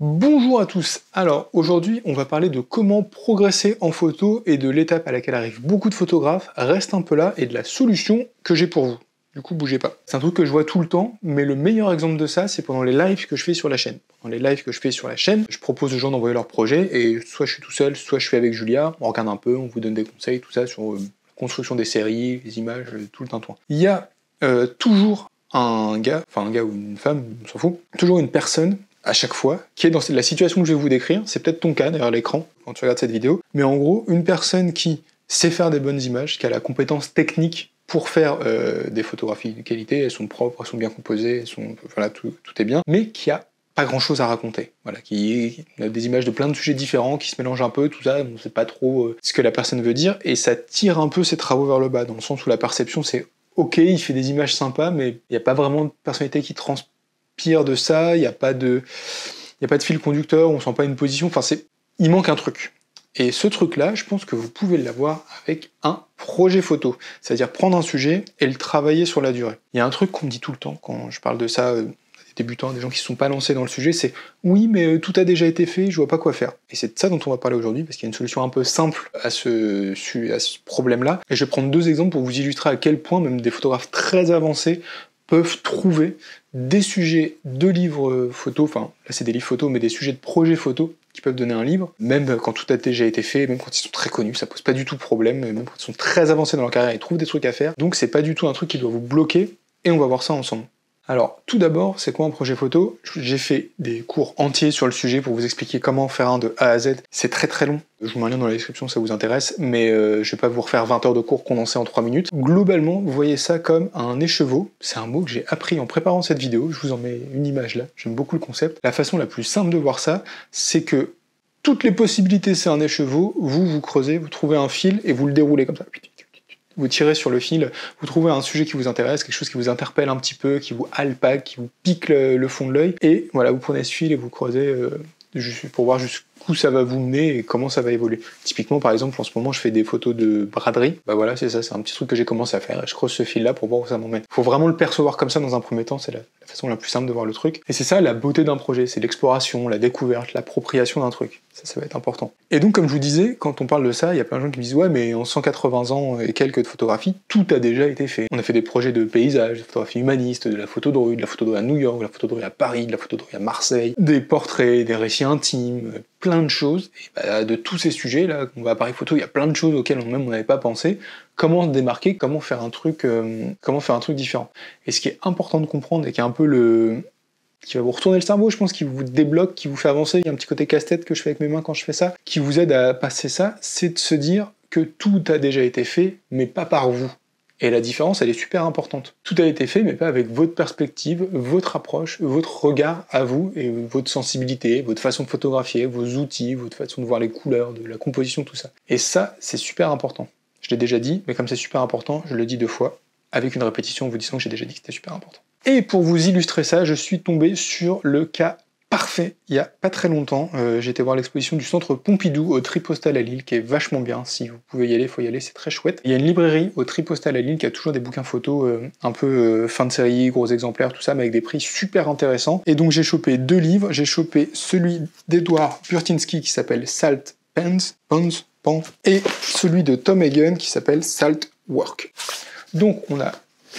Bonjour à tous. Alors aujourd'hui on va parler de comment progresser en photo et de l'étape à laquelle arrivent beaucoup de photographes, reste un peu là, et de la solution que j'ai pour vous. Du coup bougez pas. C'est un truc que je vois tout le temps, mais le meilleur exemple de ça c'est pendant les lives que je fais sur la chaîne. Pendant les lives que je fais sur la chaîne, je propose aux gens d'envoyer leurs projets et soit je suis tout seul, soit je suis avec Julia, on regarde un peu, on vous donne des conseils, tout ça sur la construction des séries, les images, tout le tintouin. Il y a toujours un gars ou une femme, on s'en fout, toujours une personne à chaque fois, qui est dans la situation que je vais vous décrire, c'est peut-être ton cas derrière l'écran quand tu regardes cette vidéo, mais en gros, une personne qui sait faire des bonnes images, qui a la compétence technique pour faire des photographies de qualité, elles sont propres, elles sont bien composées, voilà, tout est bien, mais qui a pas grand chose à raconter, voilà, qui a des images de plein de sujets différents, qui se mélangent un peu, tout ça, on sait pas trop ce que la personne veut dire, et ça tire un peu ses travaux vers le bas, dans le sens où la perception c'est ok, il fait des images sympas, mais il n'y a pas vraiment de personnalité qui transpire de ça, il n'y a pas de fil conducteur, on sent pas une position, enfin il manque un truc. Et ce truc-là, je pense que vous pouvez l'avoir avec un projet photo, c'est-à-dire prendre un sujet et le travailler sur la durée. Il y a un truc qu'on me dit tout le temps quand je parle de ça, des débutants, des gens qui ne sont pas lancés dans le sujet, c'est « oui, mais tout a déjà été fait, je vois pas quoi faire ». Et c'est de ça dont on va parler aujourd'hui, parce qu'il y a une solution un peu simple à ce problème-là. Et je vais prendre deux exemples pour vous illustrer à quel point même des photographes très avancés peuvent trouver des sujets de livres photos, enfin là c'est des livres photos, mais des sujets de projets photos qui peuvent donner un livre, même quand tout a déjà été fait, même quand ils sont très connus, ça pose pas du tout de problème, même quand ils sont très avancés dans leur carrière, ils trouvent des trucs à faire, donc c'est pas du tout un truc qui doit vous bloquer, et on va voir ça ensemble. Alors, tout d'abord, c'est quoi un projet photo? J'ai fait des cours entiers sur le sujet pour vous expliquer comment faire un de A à Z. C'est très très long. Je vous mets un lien dans la description si ça vous intéresse, mais je vais pas vous refaire 20 heures de cours condensés en 3 minutes. Globalement, vous voyez ça comme un écheveau. C'est un mot que j'ai appris en préparant cette vidéo. Je vous en mets une image là. J'aime beaucoup le concept. La façon la plus simple de voir ça, c'est que toutes les possibilités, c'est un écheveau. Vous creusez, vous trouvez un fil et vous le déroulez comme ça. Vous tirez sur le fil, vous trouvez un sujet qui vous intéresse, quelque chose qui vous interpelle un petit peu, qui vous alpague, qui vous pique le fond de l'œil, et voilà, vous prenez ce fil et vous creusez pour voir jusqu'où ça va vous mener et comment ça va évoluer. Typiquement, par exemple, en ce moment, je fais des photos de braderie, bah voilà, c'est ça, c'est un petit truc que j'ai commencé à faire, je creuse ce fil-là pour voir où ça m'emmène. Faut vraiment le percevoir comme ça dans un premier temps, c'est la façon la plus simple de voir le truc, et c'est ça la beauté d'un projet, c'est l'exploration, la découverte, l'appropriation d'un truc. Ça va être important. Et donc, comme je vous disais, quand on parle de ça, il y a plein de gens qui me disent « Ouais, mais en 180 ans et quelques de photographie, tout a déjà été fait. On a fait des projets de paysage, de photographie humaniste, de la photo de rue à New York, de la photo de rue à Paris, de la photo de rue à Marseille, des portraits, des récits intimes, plein de choses. Et bah, de tous ces sujets-là, on va à Paris Photo, il y a plein de choses auxquelles on n'avait pas pensé. Comment se démarquer, comment faire un truc différent. Et ce qui est important de comprendre, et qui est un peu qui va vous retourner le cerveau, je pense, qui vous débloque, qui vous fait avancer, il y a un petit côté casse-tête que je fais avec mes mains quand je fais ça, qui vous aide à passer ça, c'est de se dire que tout a déjà été fait, mais pas par vous. Et la différence, elle est super importante. Tout a été fait, mais pas avec votre perspective, votre approche, votre regard à vous, et votre sensibilité, votre façon de photographier, vos outils, votre façon de voir les couleurs, de la composition, tout ça. Et ça, c'est super important. Je l'ai déjà dit, mais comme c'est super important, je le dis 2 fois, avec une répétition en vous disant que j'ai déjà dit que c'était super important. Et pour vous illustrer ça, je suis tombé sur le cas parfait. Il y a pas très longtemps, j'ai été voir l'exposition du Centre Pompidou au Tripostal à Lille, qui est vachement bien. Si vous pouvez y aller, faut y aller, c'est très chouette. Il y a une librairie au Tripostal à Lille qui a toujours des bouquins photos un peu fin de série, gros exemplaires, tout ça, mais avec des prix super intéressants. Et donc j'ai chopé 2 livres. J'ai chopé celui d'Edward Burtynsky qui s'appelle Salt Pans, et celui de Tom Hagen qui s'appelle Salt Work. Donc on a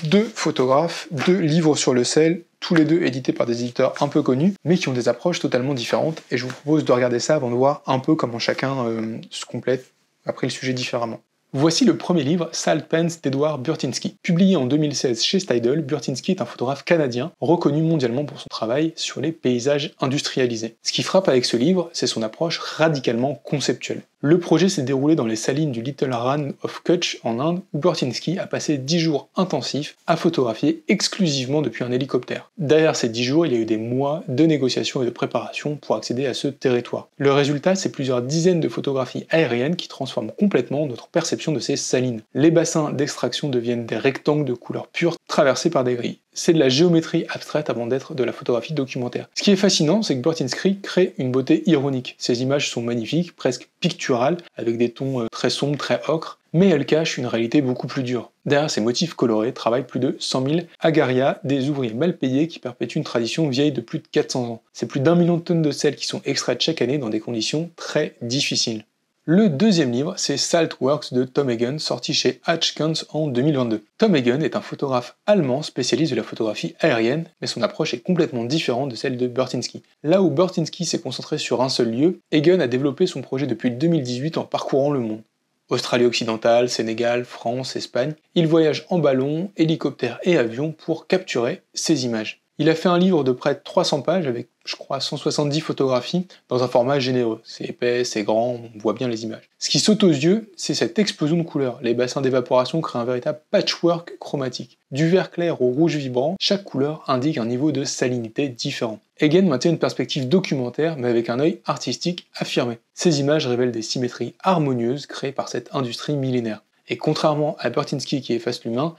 2 photographes, 2 livres sur le sel, tous les 2 édités par des éditeurs un peu connus, mais qui ont des approches totalement différentes, et je vous propose de regarder ça avant de voir un peu comment chacun se complète après le sujet différemment. Voici le premier livre, Salt Pans d'Edward Burtynsky. Publié en 2016 chez Stidel, Burtynsky est un photographe canadien, reconnu mondialement pour son travail sur les paysages industrialisés. Ce qui frappe avec ce livre, c'est son approche radicalement conceptuelle. Le projet s'est déroulé dans les salines du Little Rann of Kutch en Inde, où Burtynsky a passé 10 jours intensifs à photographier exclusivement depuis un hélicoptère. Derrière ces 10 jours, il y a eu des mois de négociations et de préparation pour accéder à ce territoire. Le résultat, c'est plusieurs dizaines de photographies aériennes qui transforment complètement notre perception de ces salines. Les bassins d'extraction deviennent des rectangles de couleur pure traversés par des grilles. C'est de la géométrie abstraite avant d'être de la photographie documentaire. Ce qui est fascinant, c'est que Burtynsky crée une beauté ironique. Ces images sont magnifiques, presque picturales, avec des tons très sombres, très ocre, Mais elle cache une réalité beaucoup plus dure. Derrière ces motifs colorés travaillent plus de 100 000 agarias, des ouvriers mal payés qui perpétuent une tradition vieille de plus de 400 ans. C'est plus d'1 million de tonnes de sel qui sont extraites chaque année dans des conditions très difficiles. Le deuxième livre, c'est Saltworks de Tom Hagen, sorti chez Hatchkins en 2022. Tom Hagen est un photographe allemand spécialiste de la photographie aérienne, mais son approche est complètement différente de celle de Burtynsky. Là où Burtynsky s'est concentré sur un seul lieu, Hagen a développé son projet depuis 2018 en parcourant le monde. Australie occidentale, Sénégal, France, Espagne, il voyage en ballon, hélicoptère et avion pour capturer ces images. Il a fait un livre de près de 300 pages avec, je crois, 170 photographies dans un format généreux. C'est épais, c'est grand, on voit bien les images. Ce qui saute aux yeux, c'est cette explosion de couleurs. Les bassins d'évaporation créent un véritable patchwork chromatique. Du vert clair au rouge vibrant, chaque couleur indique un niveau de salinité différent. Hagen maintient une perspective documentaire, mais avec un œil artistique affirmé. Ces images révèlent des symétries harmonieuses créées par cette industrie millénaire. Et contrairement à Burtynsky qui efface l'humain,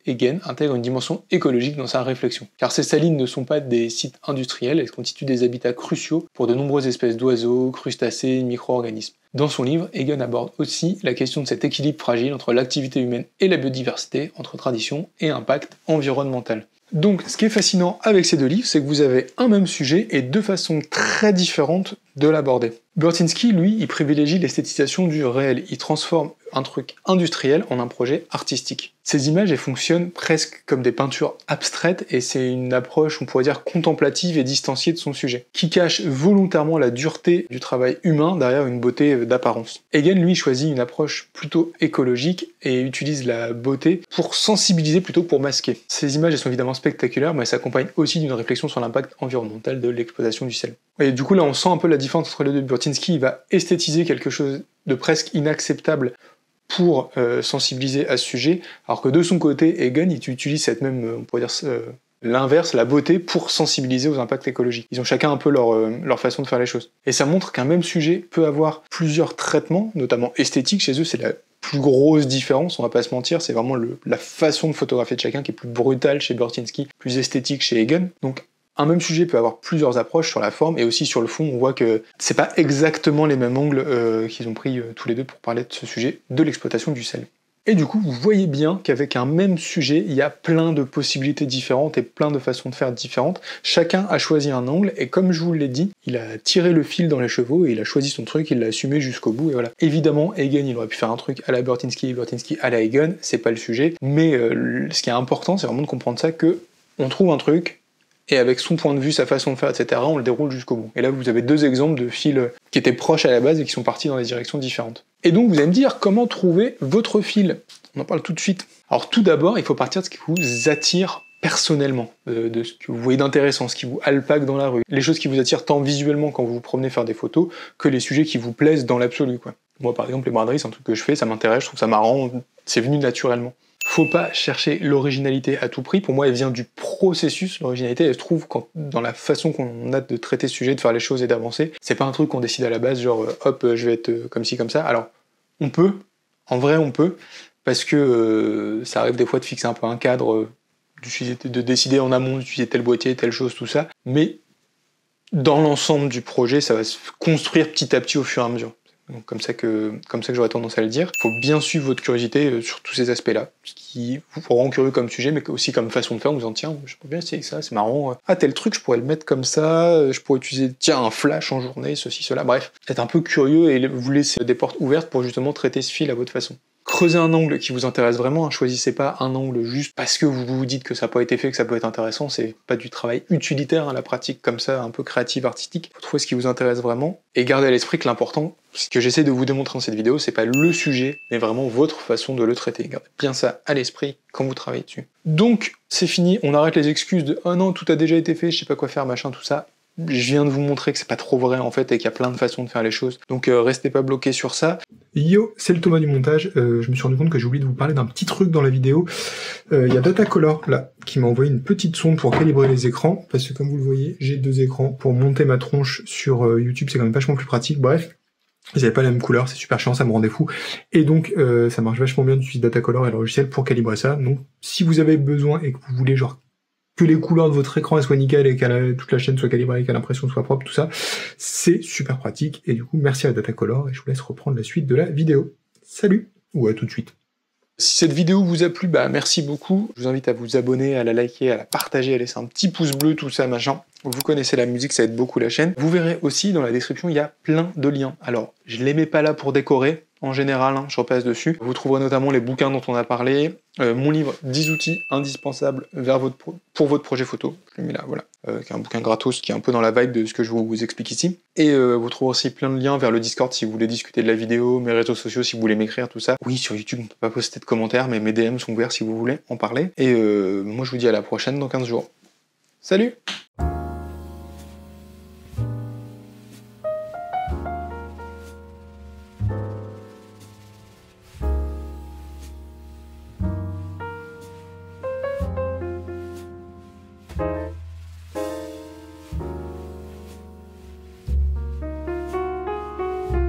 Hagen intègre une dimension écologique dans sa réflexion. Car ces salines ne sont pas des sites industriels, elles constituent des habitats cruciaux pour de nombreuses espèces d'oiseaux, crustacés, micro-organismes. Dans son livre, Hagen aborde aussi la question de cet équilibre fragile entre l'activité humaine et la biodiversité, entre tradition et impact environnemental. Donc, ce qui est fascinant avec ces deux livres, c'est que vous avez un même sujet et deux façons très différentes de l'aborder. Burtynsky, lui, il privilégie l'esthétisation du réel. Il transforme un truc industriel en un projet artistique. Ces images, elles fonctionnent presque comme des peintures abstraites et c'est une approche, on pourrait dire, contemplative et distanciée de son sujet, qui cache volontairement la dureté du travail humain derrière une beauté d'apparence. Hagen, lui, choisit une approche plutôt écologique et utilise la beauté pour sensibiliser plutôt que pour masquer. Ces images, elles sont évidemment spectaculaires, mais elles s'accompagnent aussi d'une réflexion sur l'impact environnemental de l'exploitation du sel. Et du coup, là, on sent un peu la différence entre les deux. Burtynsky, il va esthétiser quelque chose de presque inacceptable pour sensibiliser à ce sujet, alors que de son côté, Hagen, il utilise cette même, on pourrait dire l'inverse, la beauté, pour sensibiliser aux impacts écologiques. Ils ont chacun un peu leur façon de faire les choses. Et ça montre qu'un même sujet peut avoir plusieurs traitements, notamment esthétiques. Chez eux, c'est la plus grosse différence, on va pas se mentir, c'est vraiment la façon de photographier de chacun qui est plus brutale chez Burtynsky, plus esthétique chez Hagen. Donc un même sujet peut avoir plusieurs approches sur la forme et aussi sur le fond. On voit que c'est pas exactement les mêmes angles qu'ils ont pris tous les deux pour parler de ce sujet de l'exploitation du sel. Et du coup, vous voyez bien qu'avec un même sujet, il y a plein de possibilités différentes et plein de façons de faire différentes. Chacun a choisi un angle et comme je vous l'ai dit, il a tiré le fil dans les chevaux et il a choisi son truc, il l'a assumé jusqu'au bout et voilà. Évidemment, Hagen, il aurait pu faire un truc à la Burtynsky à la Hagen, c'est pas le sujet, mais ce qui est important, c'est vraiment de comprendre ça, que on trouve un truc, et avec son point de vue, sa façon de faire, etc., on le déroule jusqu'au bout. Et là, vous avez deux exemples de fils qui étaient proches à la base et qui sont partis dans des directions différentes. Et donc, vous allez me dire comment trouver votre fil. On en parle tout de suite. Alors, tout d'abord, il faut partir de ce qui vous attire personnellement, de ce que vous voyez d'intéressant, ce qui vous alpague dans la rue, les choses qui vous attirent tant visuellement quand vous vous promenez faire des photos, que les sujets qui vous plaisent dans l'absolu, quoi. Moi, par exemple, les braderies, c'est un truc que je fais, ça m'intéresse, je trouve ça marrant, c'est venu naturellement. Faut pas chercher l'originalité à tout prix. Pour moi, elle vient du processus. L'originalité, elle se trouve dans la façon qu'on a de traiter ce sujet, de faire les choses et d'avancer. C'est pas un truc qu'on décide à la base, genre hop, je vais être comme ci, comme ça. Alors, on peut, en vrai, on peut, parce que ça arrive des fois de fixer un peu un cadre, de décider en amont d'utiliser tel boîtier, telle chose, tout ça. Mais dans l'ensemble du projet, ça va se construire petit à petit au fur et à mesure. Donc comme ça que j'aurais tendance à le dire. Il faut bien suivre votre curiosité sur tous ces aspects-là, ce qui vous rend curieux comme sujet, mais aussi comme façon de faire, en vous disant tiens, je pourrais bien essayer ça, c'est marrant. Ah, tel truc, je pourrais le mettre comme ça, je pourrais utiliser tiens un flash en journée, ceci, cela, bref. Être un peu curieux et vous laisser des portes ouvertes pour justement traiter ce fil à votre façon. Creusez un angle qui vous intéresse vraiment, hein. Choisissez pas un angle juste parce que vous vous dites que ça n'a pas été fait, que ça peut être intéressant, c'est pas du travail utilitaire, hein, la pratique comme ça, un peu créative, artistique. Faut trouver ce qui vous intéresse vraiment, et gardez à l'esprit que l'important, ce que j'essaie de vous démontrer dans cette vidéo, c'est pas le sujet, mais vraiment votre façon de le traiter. Gardez bien ça à l'esprit quand vous travaillez dessus. Donc, c'est fini, on arrête les excuses de « oh non, tout a déjà été fait, je sais pas quoi faire, machin, tout ça ». Je viens de vous montrer que c'est pas trop vrai en fait et qu'il y a plein de façons de faire les choses. Donc restez pas bloqués sur ça. Yo, c'est le Thomas du montage. Je me suis rendu compte que j'ai oublié de vous parler d'un petit truc dans la vidéo. Il y a Datacolor là qui m'a envoyé une petite sonde pour calibrer les écrans. Parce que comme vous le voyez, j'ai deux écrans. Pour monter ma tronche sur YouTube, c'est quand même vachement plus pratique. Bref, ils n'avaient pas la même couleur, c'est super chiant, ça me rendait fou. Et donc ça marche vachement bien d'utiliser Datacolor et le logiciel pour calibrer ça. Donc si vous avez besoin et que vous voulez genre que les couleurs de votre écran soient nickel et que toute la chaîne soit calibrée, que l'impression soit propre, tout ça, c'est super pratique. Et du coup, merci à Datacolor et je vous laisse reprendre la suite de la vidéo. Salut! ou à tout de suite. Si cette vidéo vous a plu, bah merci beaucoup. Je vous invite à vous abonner, à la liker, à la partager, à laisser un petit pouce bleu, tout ça, machin. Vous connaissez la musique, ça aide beaucoup la chaîne. Vous verrez aussi dans la description, il y a plein de liens. Alors, je les mets pas là pour décorer, en général, hein, je repasse dessus. Vous trouverez notamment les bouquins dont on a parlé, mon livre 10 outils indispensables pour votre projet photo. Je le mets là, voilà. Qui est un bouquin gratos qui est un peu dans la vibe de ce que je vous explique ici. Et vous trouverez aussi plein de liens vers le Discord si vous voulez discuter de la vidéo, mes réseaux sociaux si vous voulez m'écrire, tout ça. Oui, sur YouTube, on peut pas poster de commentaires, mais mes DM sont ouverts si vous voulez en parler. Et moi, je vous dis à la prochaine dans 15 jours. Salut!